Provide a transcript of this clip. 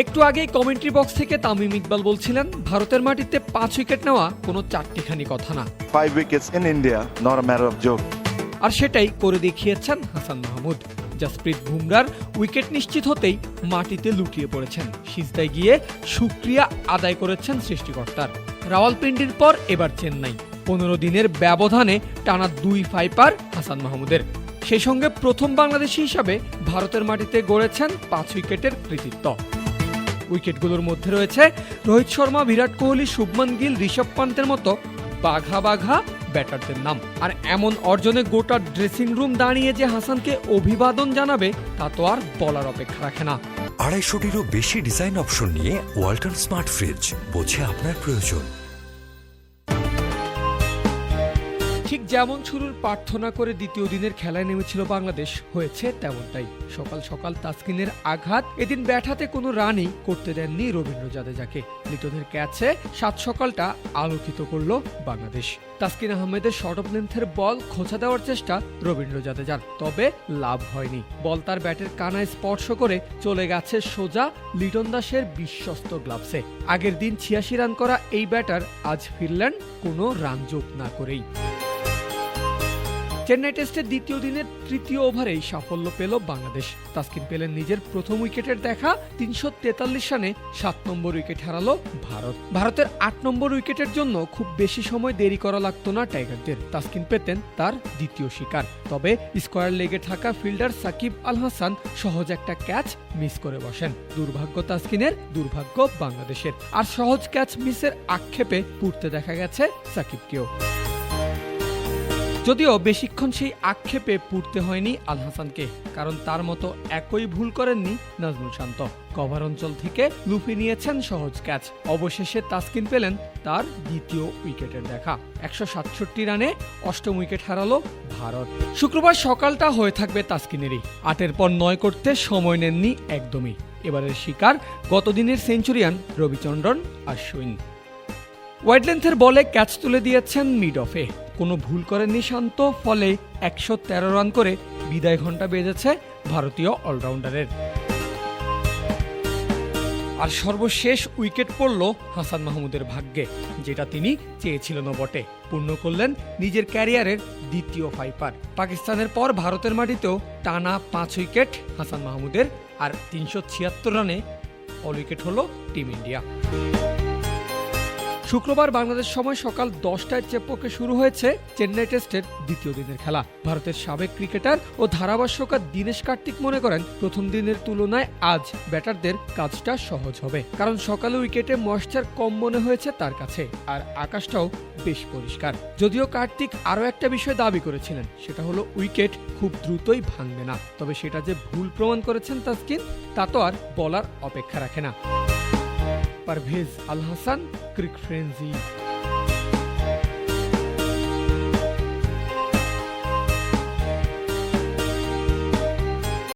একটু আগেই commentary box থেকে তামিম ইকবাল বলছিলেন ভারতের মাটিতে 5 উইকেট নেওয়া কোনো চারটিখানি কথা না। 5 wickets in India, not a matter of joke. আর সেটাই করে দেখিয়েছেন হাসান মাহমুদ। জসপ্রীত বুমরার উইকেট নিশ্চিত হতেই মাটিতে লুটিয়ে পড়েছেন, সিজদায় গিয়ে শুকরিয়া আদায় করেছেন সৃষ্টিকর্তার। রাওয়ালপিন্ডির পর এবার চেন্নাই, 15 দিনের ব্যবধানে টানা 2 ফাইপার হাসান মাহমুদের। সেই সঙ্গে প্রথম বাংলাদেশি হিসাবে ভারতের মাটিতে গড়েছেন 5 উইকেটের কৃতিত্ব। উইকেটগুলোর মধ্যে রয়েছে রোহিত শর্মা, বিরাট কোহলি, শুভমান গিল, ঋষভ পান্তের মতো বাঘা বাঘা ব্যাটারদের নাম। আর এমন অর্জনে গোটা ড্রেসিং রুম দাঁড়িয়ে যে হাসানকে অভিবাদন জানাবে তা তো আর বলার অপেক্ষা রাখে না। 250-টিরও বেশি ডিজাইন অপশন নিয়ে ওয়ালটন স্মার্ট ফ্রিজ, বোঝে আপনার প্রয়োজন। ঠিক যেমন শুরুর প্রার্থনা করে দ্বিতীয় দিনের খেলায় নেমেছিল বাংলাদেশ, হয়েছে তেমনটাই। সকাল সকাল তাসকিনের আঘাত এদিন ব্যাট কোনো রানই করতে দেননি রবীন্দ্র জাদেজাকে। লিটনের ক্যাচে 7 সকালটা আলোকিত করল বাংলাদেশ। তাসকিন আহমেদের শর্ট অফ লেন্থের বল খোঁচা দেওয়ার চেষ্টা রবীন্দ্র জাদেজার, তবে লাভ হয়নি। বল তার ব্যাটের কানায় স্পর্শ করে চলে গেছে সোজা লিটন দাসের বিশ্বস্ত গ্লাভসে। আগের দিন 86 রান করা এই ব্যাটার আজ ফিরলেন কোনো রান যোগ না করেই। চেন্নাই টেস্টের দ্বিতীয় দিনের তৃতীয় ওভারেই সাফল্য পেল বাংলাদেশ। তাসকিন পেলেন নিজের প্রথম উইকেটের দেখা, 343 রানে 7 নম্বর উইকেট হারালো ভারত। ভারতের 8 নম্বর উইকেটের জন্য খুব বেশি সময় দেরি করা লাগতো না টাইগারদের। তাসকিন পেতেন তার দ্বিতীয় শিকার, তবে স্কোয়ার লেগে থাকা ফিল্ডার সাকিব আল হাসান সহজ একটা ক্যাচ মিস করে বসেন। দুর্ভাগ্য তাসকিনের, দুর্ভাগ্য বাংলাদেশের। আর সহজ ক্যাচ মিসের আক্ষেপে পুড়তে দেখা গেছে সাকিবকেও। যদিও বেশিক্ষণ সেই আক্ষেপে পুড়তে হয়নি আল হাসানকে, কারণ তার মতো একই ভুল করেননি নাজমুল শান্ত। কভার অঞ্চল থেকে লুফে নিয়েছেন সহজ ক্যাচ। অবশেষে তাসকিন পেলেন তার দ্বিতীয় উইকেটের দেখা। 167 রানে 8ম উইকেট হারালো ভারত। শুক্রবার সকালটা হয়ে থাকবে তাসকিনেরই। 8-এর পর 9 করতে সময় নেননি একদমই। এবারের শিকার গতদিনের সেঞ্চুরিয়ান রবিচন্দ্রন অশ্বিন। ওয়াইড লেন্থের বলে ক্যাচ তুলে দিয়েছেন মিড অফে। কোনো ভুল করেননি শান্ত, ফলে 113 রান করে বিদায় ঘণ্টা বেজেছে ভারতীয় অলরাউন্ডারের। আর সর্বশেষ উইকেট পড়ল হাসান মাহমুদের ভাগ্যে, যেটা তিনি চেয়েছিলেন বটে। পূর্ণ করলেন নিজের ক্যারিয়ারের দ্বিতীয় ফাইপার। পাকিস্তানের পর ভারতের মাটিতেও টানা 5 উইকেট হাসান মাহমুদের, আর 376 রানে অল উইকেট হল টিম ইন্ডিয়া। শুক্রবার বাংলাদেশ সময় সকাল 10টায় চেপকে শুরু হয়েছে চেন্নাই টেস্টের দ্বিতীয় দিনের খেলা। ভারতের সাবেক ক্রিকেটার ও ধারাভাষ্যকার দীনেশ কার্তিক মনে করেন প্রথম দিনের তুলনায় আজ ব্যাটারদের কাজটা সহজ হবে, কারণ সকালে উইকেটে ময়েশ্চার কম মনে হয়েছে তার কাছে, আর আকাশটাও বেশ পরিষ্কার। যদিও কার্তিক আরও একটা বিষয় দাবি করেছিলেন, সেটা হলো উইকেট খুব দ্রুতই ভাঙবে না। তবে সেটা যে ভুল প্রমাণ করেছেন তাসকিন, তা তো আর বলার অপেক্ষা রাখে না। পারভেজ আল হাসান, ক্রিক ফ্রেন্জি।